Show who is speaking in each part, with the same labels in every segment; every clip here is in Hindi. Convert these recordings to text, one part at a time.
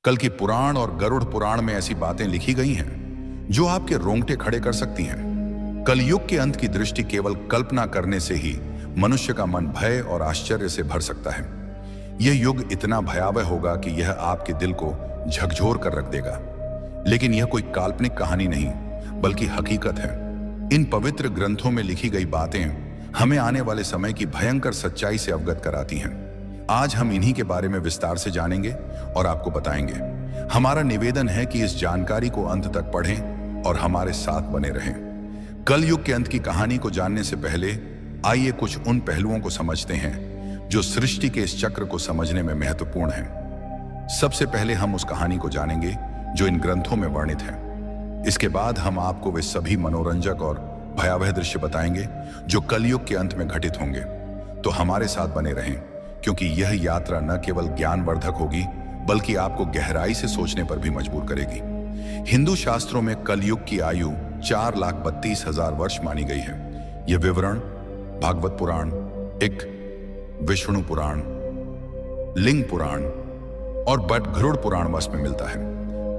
Speaker 1: कल की पुराण और गरुड़ पुराण में ऐसी बातें लिखी गई हैं जो आपके रोंगटे खड़े कर सकती हैं। कलयुग के अंत की दृष्टि केवल कल्पना करने से ही मनुष्य का मन भय और आश्चर्य से भर सकता है। यह युग इतना भयावह होगा कि यह आपके दिल को झकझोर कर रख देगा। लेकिन यह कोई काल्पनिक कहानी नहीं, बल्कि हकीकत है। इन पवित्र ग्रंथों में लिखी गई बातें हमें आने वाले समय की भयंकर सच्चाई से अवगत कराती हैं। आज हम इन्हीं के बारे में विस्तार से जानेंगे और आपको बताएंगे। हमारा निवेदन है कि इस जानकारी को अंत तक पढ़ें और हमारे साथ बने रहें। कलयुग के अंत की कहानी को जानने से पहले आइए कुछ उन पहलुओं को समझते हैं जो सृष्टि के इस चक्र को समझने में महत्वपूर्ण हैं। सबसे पहले हम उस कहानी को जानेंगे जो इन ग्रंथों में वर्णित है। इसके बाद हम आपको वे सभी मनोरंजक और भयावह दृश्य बताएंगे जो कलयुग के अंत में घटित होंगे। तो हमारे साथ बने रहें, क्योंकि यह यात्रा न केवल ज्ञानवर्धक होगी बल्कि आपको गहराई से सोचने पर भी मजबूर करेगी। हिंदू शास्त्रों में कलयुग की आयु 4,32,000 वर्ष मानी गई है। यह विवरण भागवत पुराण, एक विष्णु पुराण, लिंग पुराण और गरुड़ पुराण वश में मिलता है।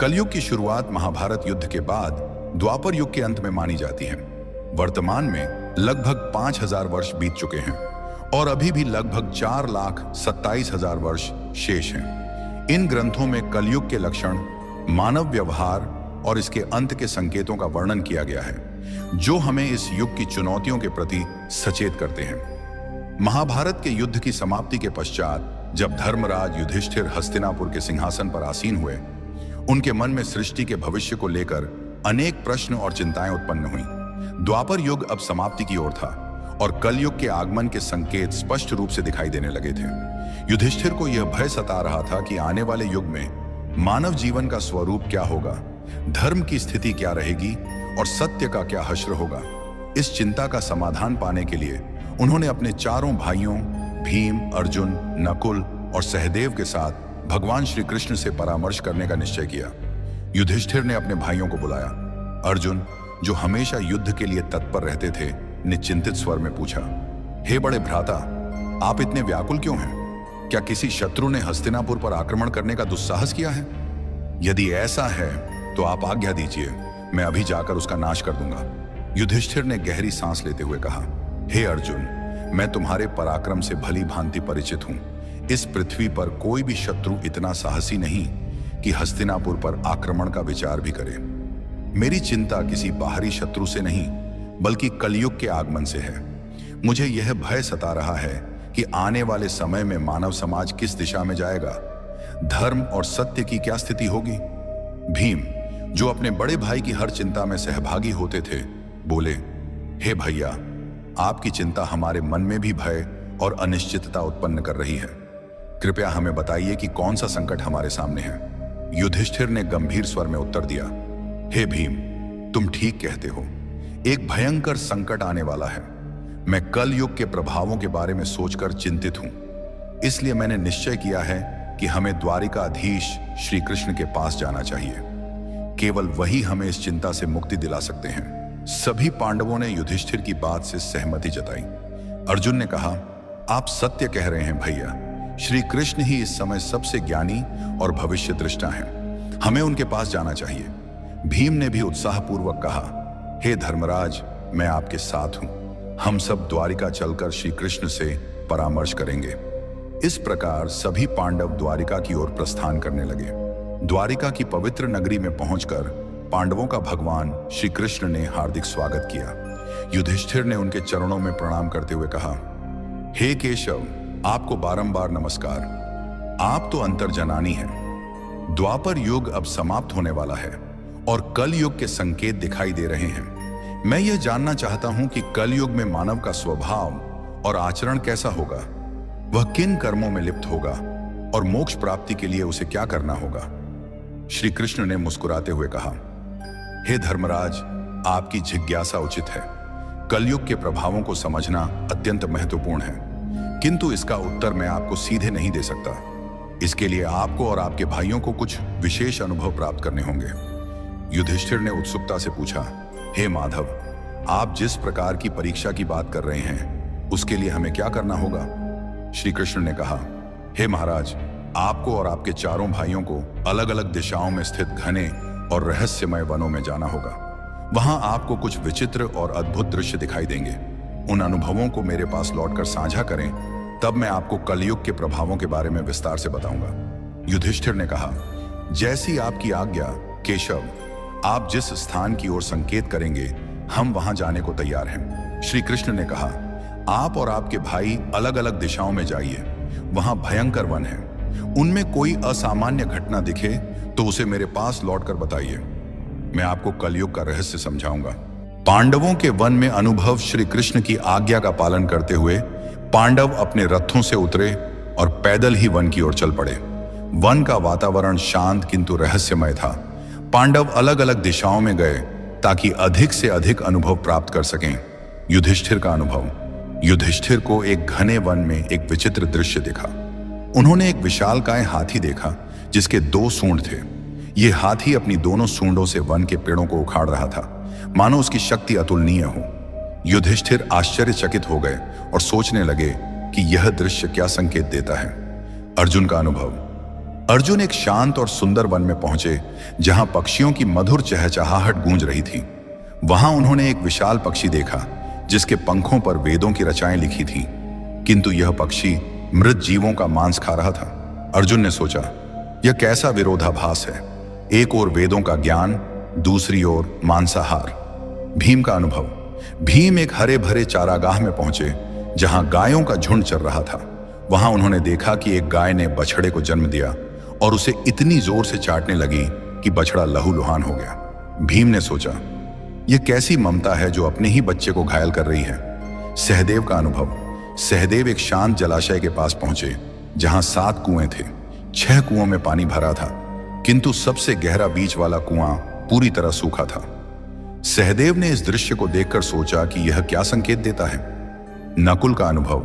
Speaker 1: कलयुग की शुरुआत महाभारत युद्ध के बाद द्वापर युग के अंत में मानी जाती है। वर्तमान में लगभग 5,000 वर्ष बीत चुके हैं और अभी भी लगभग 4,27,000 वर्ष शेष हैं। इन ग्रंथों में कलयुग के लक्षण, मानव व्यवहार और इसके अंत के संकेतों का वर्णन किया गया है, जो हमें इस युग की चुनौतियों के प्रति सचेत करते हैं। महाभारत के युद्ध की समाप्ति के पश्चात जब धर्मराज युधिष्ठिर हस्तिनापुर के सिंहासन पर आसीन हुए, उनके मन में सृष्टि के भविष्य को लेकर अनेक प्रश्न और चिंताएं उत्पन्न हुई। द्वापर युग अब समाप्ति की ओर था और कलयुग के आगमन के संकेत स्पष्ट रूप से दिखाई देने लगे थे। युधिष्ठिर को यह भय सता रहा था कि आने वाले युग में मानव जीवन का स्वरूप क्या होगा, धर्म की स्थिति क्या रहेगी और सत्य का क्या हश्र होगा। इस चिंता का समाधान पाने के लिए उन्होंने अपने चारों भाइयों भीम, अर्जुन, नकुल और सहदेव के साथ भगवान श्री कृष्ण से परामर्श करने का निश्चय किया। युधिष्ठिर ने अपने भाइयों को बुलाया। अर्जुन, जो हमेशा युद्ध के लिए तत्पर रहते थे, ने चिंतित स्वर में पूछा, हे बड़े भ्राता, आप इतने व्याकुल क्यों हैं? क्या किसी शत्रु ने हस्तिनापुर पर आक्रमण करने का दुस्साहस किया है? यदि ऐसा है तो आप आज्ञा दीजिए, मैं अभी जाकर उसका नाश कर दूंगा। युधिष्ठिर ने गहरी सांस लेते हुए कहा, हे अर्जुन, मैं तुम्हारे पराक्रम से भली भांति परिचित हूं। इस पृथ्वी पर कोई भी शत्रु इतना साहसी नहीं कि हस्तिनापुर पर आक्रमण का विचार भी करे। मेरी चिंता किसी बाहरी शत्रु से नहीं, बल्कि कलयुग के आगमन से है। मुझे यह भय सता रहा है कि आने वाले समय में मानव समाज किस दिशा में जाएगा, धर्म और सत्य की क्या स्थिति होगी। भीम, जो अपने बड़े भाई की हर चिंता में सहभागी होते थे, बोले, हे भैया, आपकी चिंता हमारे मन में भी भय और अनिश्चितता उत्पन्न कर रही है। कृपया हमें बताइए कि कौन सा संकट हमारे सामने है। युधिष्ठिर ने गंभीर स्वर में उत्तर दिया, हे भीम, तुम ठीक कहते हो। एक भयंकर संकट आने वाला है। मैं कल युग के प्रभावों के बारे में सोचकर चिंतित हूं। इसलिए मैंने निश्चय किया है कि हमें द्वारिकाधीश श्री कृष्ण के पास जाना चाहिए। केवल वही हमें इस चिंता से मुक्ति दिला सकते हैं। सभी पांडवों ने युधिष्ठिर की बात से सहमति जताई। अर्जुन ने कहा, आप सत्य कह रहे हैं भैया। श्री कृष्ण ही इस समय सबसे ज्ञानी और भविष्य दृष्टा हैं। हमें उनके पास जाना चाहिए। भीम ने भी उत्साहपूर्वक कहा, हे धर्मराज, मैं आपके साथ हूं। हम सब द्वारिका चलकर श्री कृष्ण से परामर्श करेंगे। इस प्रकार सभी पांडव द्वारिका की ओर प्रस्थान करने लगे। द्वारिका की पवित्र नगरी में पहुंचकर पांडवों का भगवान श्री कृष्ण ने हार्दिक स्वागत किया। युधिष्ठिर ने उनके चरणों में प्रणाम करते हुए कहा, हे केशव, आपको बारंबार नमस्कार। आप तो अंतर्जनानी हैं। द्वापर युग अब समाप्त होने वाला है और कल युग के संकेत दिखाई दे रहे हैं। मैं यह जानना चाहता हूं कि कल युग में मानव का स्वभाव और आचरण कैसा होगा, वह किन कर्मों में लिप्त होगा और मोक्ष प्राप्ति के लिए उसे क्या करना होगा। श्री कृष्ण ने मुस्कुराते हुए कहा, हे धर्मराज, आपकी जिज्ञासा उचित है। कलयुग के प्रभावों को समझना अत्यंत महत्वपूर्ण है, किंतु इसका उत्तर मैं आपको सीधे नहीं दे सकता। इसके लिए आपको और आपके भाइयों को कुछ विशेष अनुभव प्राप्त करने होंगे। युधिष्ठिर ने उत्सुकता से पूछा, हे माधव, आप जिस प्रकार की परीक्षा की बात कर रहे हैं, उसके लिए हमें क्या करना होगा? श्री कृष्ण ने कहा, हे महाराज, आपको और आपके चारों भाइयों को अलग अलग दिशाओं में स्थित घने और रहस्यमय वनों में जाना होगा। वहां आपको कुछ विचित्र और अद्भुत दृश्य दिखाई देंगे। उन अनुभवों को मेरे पास लौटकर साझा करें, तब मैं आपको कलयुग के प्रभावों के बारे में विस्तार से बताऊंगा। युधिष्ठिर ने कहा, जैसी आपकी आज्ञा केशव। आप जिस स्थान की ओर संकेत करेंगे हम वहां जाने को तैयार हैं। श्री कृष्ण ने कहा, आप और आपके भाई अलग अलग दिशाओं में जाइए। वहां भयंकर वन है। उनमें कोई असामान्य घटना दिखे तो उसे मेरे पास लौटकर बताइए। मैं आपको कलयुग का रहस्य समझाऊंगा। पांडवों के वन में अनुभव। श्री कृष्ण की आज्ञा का पालन करते हुए पांडव अपने रथों से उतरे और पैदल ही वन की ओर चल पड़े। वन का वातावरण शांत किंतु रहस्यमय था। पांडव अलग अलग दिशाओं में गए ताकि अधिक से अधिक अनुभव प्राप्त कर सकें। युधिष्ठिर का अनुभव। युधिष्ठिर को एक घने वन में एक विचित्र दृश्य दिखा। उन्होंने एक विशालकाय हाथी देखा जिसके 2 सूंड थे। यह हाथी अपनी दोनों सूंडों से वन के पेड़ों को उखाड़ रहा था, मानो उसकी शक्ति अतुलनीय हो। युधिष्ठिर आश्चर्यचकित हो गए और सोचने लगे कि यह दृश्य क्या संकेत देता है। अर्जुन का अनुभव। अर्जुन एक शांत और सुंदर वन में पहुंचे जहां पक्षियों की मधुर चहचहाहट गूंज रही थी। वहां उन्होंने एक विशाल पक्षी देखा जिसके पंखों पर वेदों की रचाएं लिखी थीं, किंतु यह पक्षी मृत जीवों का मांस खा रहा था। अर्जुन ने सोचा, यह कैसा विरोधाभास है। एक ओर वेदों का ज्ञान, दूसरी ओर मांसाहार। भीम का अनुभव। भीम एक हरे भरे चारागाह में पहुंचे जहां गायों का झुंड चल रहा था। वहां उन्होंने देखा कि एक गाय ने बछड़े को जन्म दिया और उसे इतनी जोर से चाटने लगी कि बछड़ा लहूलुहान हो गया। भीम ने सोचा, यह कैसी ममता है जो अपने ही बच्चे को घायल कर रही है। सहदेव का अनुभव। सहदेव एक शांत जलाशय के पास पहुंचे जहां 7 कुएं थे। 6 कुओं में पानी भरा था, किंतु सबसे गहरा बीच वाला कुआं पूरी तरह सूखा था। सहदेव ने इस दृश्य को देखकर सोचा कि यह क्या संकेत देता है। नकुल का अनुभव।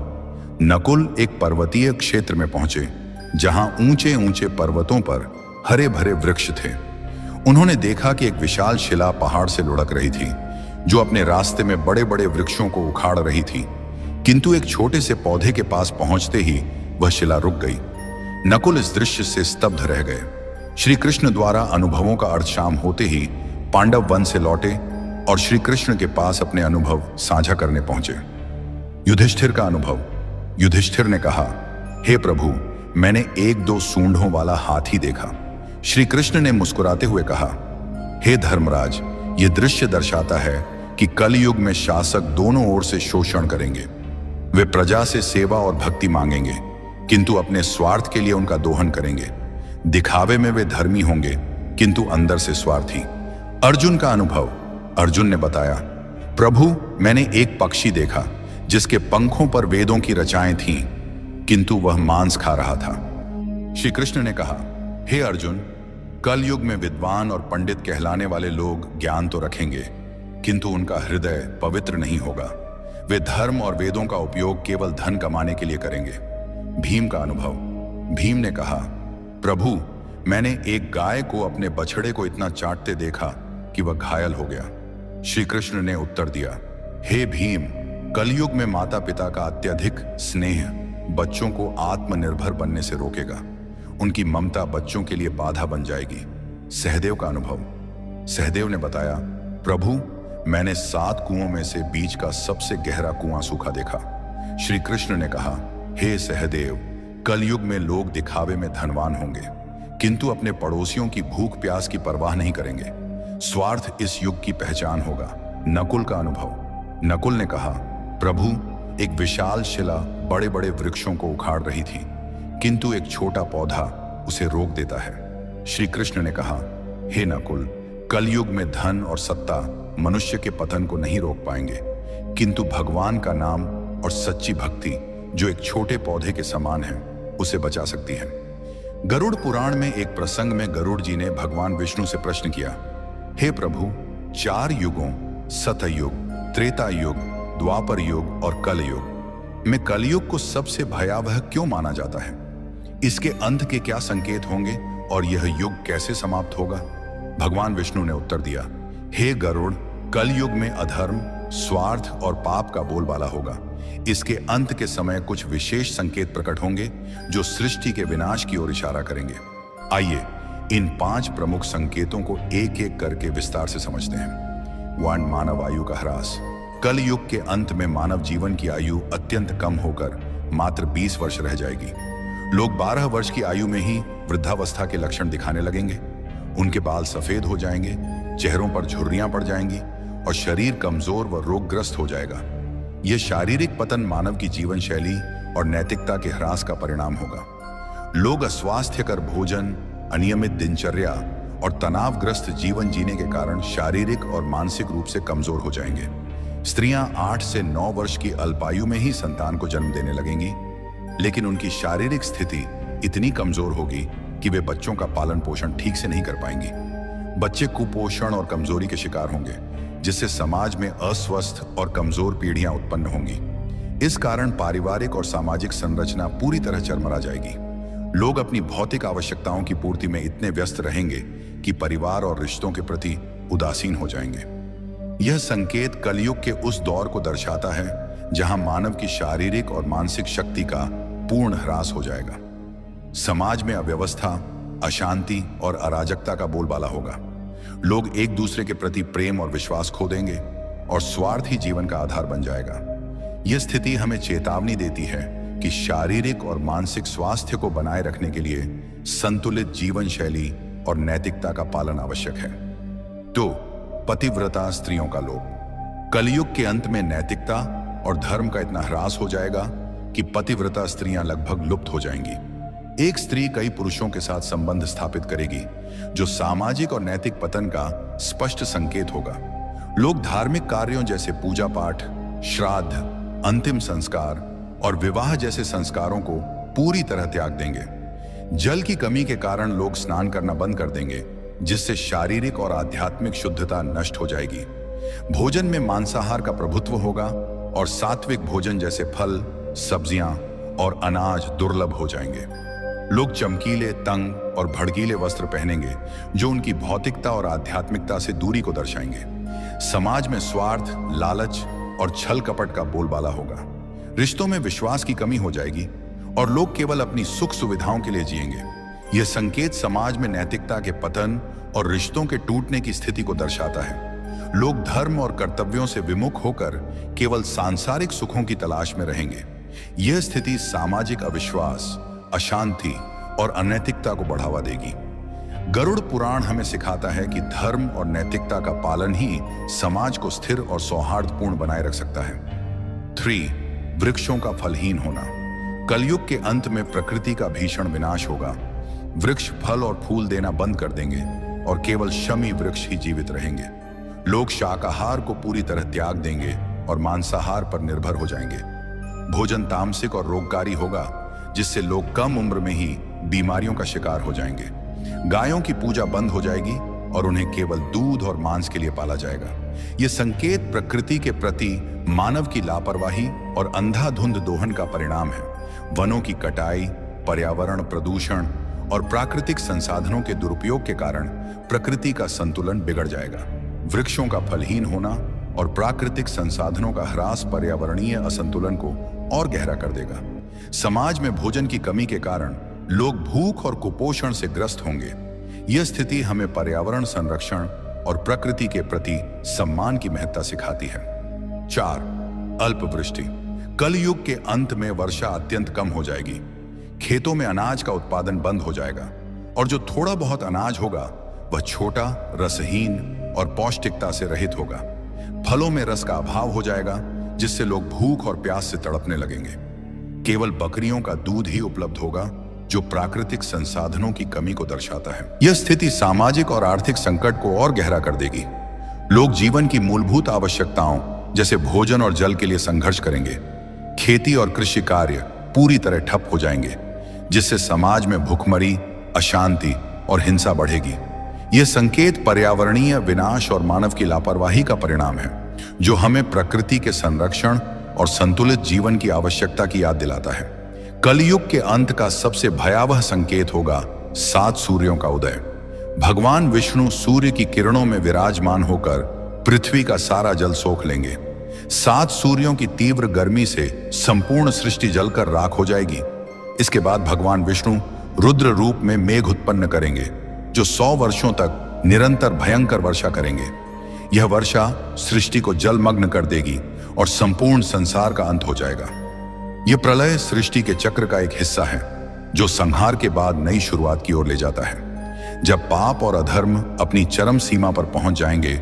Speaker 1: नकुल एक पर्वतीय क्षेत्र में पहुंचे जहां ऊंचे ऊंचे पर्वतों पर हरे भरे वृक्ष थे। उन्होंने देखा कि एक विशाल शिला पहाड़ से लुढ़क रही थी जो अपने रास्ते में बड़े बड़े वृक्षों को उखाड़ रही थी, किंतु एक छोटे से पौधे के पास पहुंचते ही वह शिला रुक गई। नकुल इस दृश्य से स्तब्ध रह गए। श्री कृष्ण द्वारा अनुभवों का अर्थ शाम होते ही पांडव वन से लौटे और श्री कृष्ण के पास अपने अनुभव साझा करने पहुंचे। युधिष्ठिर का अनुभव। युधिष्ठिर ने कहा, हे प्रभु, मैंने 1-2 सूंडों वाला हाथी देखा। श्री कृष्ण ने मुस्कुराते हुए कहा, हे धर्मराज, यह दृश्य दर्शाता है कि कलयुग में शासक दोनों ओर से शोषण करेंगे। वे प्रजा से सेवा और भक्ति मांगेंगे, किंतु अपने स्वार्थ के लिए उनका दोहन करेंगे। दिखावे में वे धर्मी होंगे, किंतु अंदर से स्वार्थी। अर्जुन का अनुभव। अर्जुन ने बताया, प्रभु, मैंने एक पक्षी देखा जिसके पंखों पर वेदों की रचाएं थीं, किंतु वह मांस खा रहा था। श्री कृष्ण ने कहा, हे अर्जुन, कलयुग में विद्वान और पंडित कहलाने वाले लोग ज्ञान तो रखेंगे, किंतु उनका हृदय पवित्र नहीं होगा। वे धर्म और वेदों का उपयोग केवल धन कमाने के लिए करेंगे। भीम का अनुभव। भीम ने कहा, प्रभु, मैंने एक गाय को अपने बछड़े को इतना चाटते देखा कि वह घायल हो गया। श्री कृष्ण ने उत्तर दिया, हे भीम, कलयुग में माता पिता का अत्यधिक स्नेह बच्चों को आत्मनिर्भर बनने से रोकेगा। उनकी ममता बच्चों के लिए बाधा बन जाएगी। सहदेव का अनुभव। सहदेव ने बताया, प्रभु, मैंने 7 कुओं में से बीच का सबसे गहरा कुआं सूखा देखा। श्री कृष्ण ने कहा, हे सहदेव, कलयुग में लोग दिखावे में धनवान होंगे, किंतु अपने पड़ोसियों की भूख प्यास की परवाह नहीं करेंगे। स्वार्थ इस युग की पहचान होगा। नकुल का अनुभव। नकुल ने कहा, प्रभु, एक विशाल शिला बड़े बड़े वृक्षों को उखाड़ रही थी, किंतु एक छोटा पौधा उसे रोक देता है। श्री कृष्ण ने कहा, हे नकुल, कलयुग में धन और सत्ता मनुष्य के पतन को नहीं रोक पाएंगे, किंतु भगवान का नाम और सच्ची भक्ति जो एक छोटे पौधे के समान है उसे बचा सकती है। गरुड़ पुराण में एक प्रसंग में गरुड़ जी ने भगवान विष्णु से प्रश्न किया, हे प्रभु, 4 युगों सतयुग, त्रेता युग, द्वापर युग और कल युग में कलयुग को सबसे भयावह क्यों माना जाता है? इसके अंत के क्या संकेत होंगे और यह युग कैसे समाप्त होगा? भगवान विष्णु ने उत्तर दिया, हे गरुड़, कलयुग में अधर्म, स्वार्थ और पाप का बोलबाला होगा, इसके अंत के समय कुछ विशेष संकेत प्रकट होंगे जो सृष्टि के विनाश की ओर इशारा करेंगे। आइए इन 5 प्रमुख संकेतों को एक एक करके विस्तार से समझते हैं। 1. मानव आयु का ह्रास। कल युग के अंत में मानव जीवन की आयु अत्यंत कम होकर मात्र 20 वर्ष रह जाएगी। लोग 12 वर्ष की आयु में ही वृद्धावस्था के लक्षण दिखाने लगेंगे। उनके बाल सफेद हो जाएंगे, चेहरों पर झुर्रियां पड़ जाएंगी और शरीर कमजोर व रोगग्रस्त हो जाएगा। यह शारीरिक पतन मानव की जीवन शैली और नैतिकता के ह्रास का परिणाम होगा। लोग अस्वास्थ्यकर भोजन, अनियमित दिनचर्या और तनावग्रस्त जीवन जीने के कारण शारीरिक और मानसिक रूप से कमजोर हो जाएंगे। स्त्रियां 8 से 9 वर्ष की अल्पायु में ही संतान को जन्म देने लगेंगी, लेकिन उनकी शारीरिक स्थिति इतनी कमजोर होगी कि वे बच्चों का पालन पोषण ठीक से नहीं कर पाएंगी। बच्चे कुपोषण और कमजोरी के शिकार होंगे, जिससे समाज में अस्वस्थ और कमजोर पीढ़ियां उत्पन्न होंगी। इस कारण पारिवारिक और सामाजिक संरचना पूरी तरह चरमरा जाएगी। लोग अपनी भौतिक आवश्यकताओं की पूर्ति में इतने व्यस्त रहेंगे कि परिवार और रिश्तों के प्रति उदासीन हो जाएंगे। यह संकेत कलयुग के उस दौर को दर्शाता है जहां मानव की शारीरिक और मानसिक शक्ति का पूर्ण ह्रास हो जाएगा। समाज में अव्यवस्था, अशांति और अराजकता का बोलबाला होगा। लोग एक दूसरे के प्रति प्रेम और विश्वास खो देंगे और स्वार्थ ही जीवन का आधार बन जाएगा। यह स्थिति हमें चेतावनी देती है कि शारीरिक और मानसिक स्वास्थ्य को बनाए रखने के लिए संतुलित जीवन शैली और नैतिकता का पालन आवश्यक है। 2. पतिव्रता स्त्रियों का लोभ। कलयुग के अंत में नैतिकता और धर्म का इतना ह्रास हो जाएगा कि पतिव्रता स्त्रियां लगभग लुप्त हो जाएंगी। एक स्त्री कई पुरुषों के साथ संबंध स्थापित करेगी, जो सामाजिक और नैतिक पतन का स्पष्ट संकेत होगा। लोग धार्मिक कार्यों जैसे पूजा पाठ, श्राद्ध, अंतिम संस्कार और विवाह जैसे संस्कारों को पूरी तरह त्याग देंगे। जल की कमी के कारण लोग स्नान करना बंद कर देंगे, जिससे शारीरिक और आध्यात्मिक शुद्धता नष्ट हो जाएगी। भोजन में मांसाहार का प्रभुत्व होगा और सात्विक भोजन जैसे फल, सब्जियां और अनाज दुर्लभ हो जाएंगे। लोग चमकीले, तंग और भड़कीले वस्त्र पहनेंगे, जो उनकी भौतिकता और आध्यात्मिकता से दूरी को दर्शाएंगे। समाज में स्वार्थ, लालच और छल कपट का बोलबाला होगा। रिश्तों में विश्वास की कमी हो जाएगी और लोग केवल अपनी सुख सुविधाओं के लिए जिएंगे। यह संकेत समाज में नैतिकता के पतन और रिश्तों के टूटने की स्थिति को दर्शाता है। लोग धर्म और कर्तव्यों से विमुख होकर केवल सांसारिक सुखों की तलाश में रहेंगे। यह स्थिति सामाजिक अविश्वास, अशांति और अनैतिकता को बढ़ावा देगी। गरुड़ पुराण हमें सिखाता है कि धर्म और नैतिकता का पालन ही समाज को स्थिर और सौहार्दपूर्ण बनाए रख सकता है। 3. वृक्षों का फलहीन होना। कलयुग के अंत में प्रकृति का भीषण विनाश होगा। वृक्ष फल और फूल देना बंद कर देंगे और केवल शमी वृक्ष ही जीवित रहेंगे। लोग शाकाहार को पूरी तरह त्याग देंगे और मांसाहार पर निर्भर हो जाएंगे। भोजन तामसिक और रोगकारी होगा, जिससे लोग कम उम्र में ही बीमारियों का शिकार हो जाएंगे। गायों की पूजा बंद हो जाएगी और उन्हें केवल दूध और मांस के लिए पाला जाएगा। यह संकेत प्रकृति के प्रति मानव की लापरवाही और अंधाधुंध दोहन का परिणाम है। वनों की कटाई, पर्यावरण प्रदूषण और प्राकृतिक संसाधनों के दुरुपयोग के कारण प्रकृति का संतुलन बिगड़ जाएगा। वृक्षों का फलहीन होना और प्राकृतिक संसाधनों का ह्रास पर्यावरणीय असंतुलन को और गहरा कर देगा। समाज में भोजन की कमी के कारण लोग भूख और कुपोषण से ग्रस्त होंगे। यह स्थिति हमें पर्यावरण संरक्षण और प्रकृति के प्रति सम्मान की महत्ता सिखाती है। 4. अल्पवृष्टि। कलयुग के अंत में वर्षा अत्यंत कम हो जाएगी। खेतों में अनाज का उत्पादन बंद हो जाएगा और जो थोड़ा बहुत अनाज होगा वह छोटा, रसहीन और पौष्टिकता से रहित होगा। फलों में रस का अभाव हो जाएगा, जिससे लोग भूख और प्यास से तड़पने लगेंगे। केवल बकरियों का दूध ही उपलब्ध होगा, जो प्राकृतिक संसाधनों की कमी को दर्शाता है। यह स्थिति सामाजिक और आर्थिक संकट को और गहरा कर देगी। लोग जीवन की मूलभूत आवश्यकताओं जैसे भोजन और जल के लिए संघर्ष करेंगे। खेती और कृषि कार्य पूरी तरह ठप हो जाएंगे, जिससे समाज में भुखमरी, अशांति और हिंसा बढ़ेगी। यह संकेत पर्यावरणीय विनाश और मानव की लापरवाही का परिणाम है, जो हमें प्रकृति के संरक्षण और संतुलित जीवन की आवश्यकता की याद दिलाता है। कलयुग के अंत का सबसे भयावह संकेत होगा 7 सूर्यों का उदय। भगवान विष्णु सूर्य की किरणों में विराजमान होकर पृथ्वी का सारा जल सोख लेंगे। 7 सूर्यों की तीव्र गर्मी से संपूर्ण सृष्टि जलकर राख हो जाएगी। इसके बाद भगवान विष्णु रुद्र रूप में मेघ उत्पन्न करेंगे, जो 100 वर्षों तक निरंतर भयंकर वर्षा करेंगे। यह वर्षा सृष्टि को जलमग्न कर देगी और संपूर्ण संसार का अंत हो जाएगा। यह प्रलय सृष्टि के चक्र का एक हिस्सा है, जो संहार के बाद नई शुरुआत की ओर ले जाता है। जब पाप और अधर्म अपनी चरम सीमा पर पहुंच जाएंगे,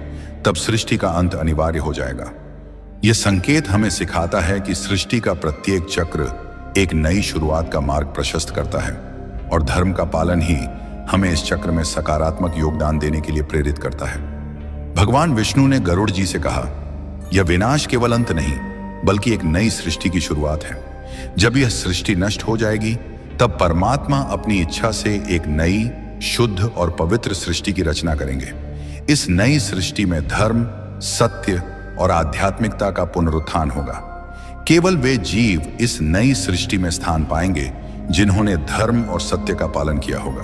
Speaker 1: तब सृष्टि का अंत अनिवार्य हो जाएगा। यह संकेत हमें सिखाता है कि सृष्टि का प्रत्येक चक्र एक नई शुरुआत का मार्ग प्रशस्त करता है, और धर्म का पालन ही हमें इस चक्र में सकारात्मक योगदान देने के लिए प्रेरित करता है। भगवान विष्णु ने गरुड़ जी से कहा, यह विनाश केवल अंत नहीं, बल्कि एक नई सृष्टि की शुरुआत है। जब यह सृष्टि नष्ट हो जाएगी, तब परमात्मा अपनी इच्छा से एक नई, शुद्ध और पवित्र सृष्टि की रचना करेंगे। इस नई सृष्टि में धर्म, सत्य और आध्यात्मिकता का पुनरुत्थान होगा। केवल वे जीव इस नई सृष्टि में स्थान पाएंगे जिन्होंने धर्म और सत्य का पालन किया होगा।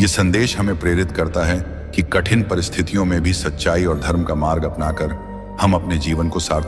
Speaker 1: यह संदेश हमें प्रेरित करता है कि कठिन परिस्थितियों में भी सच्चाई और धर्म का मार्ग अपनाकर हम अपने जीवन को सार्थक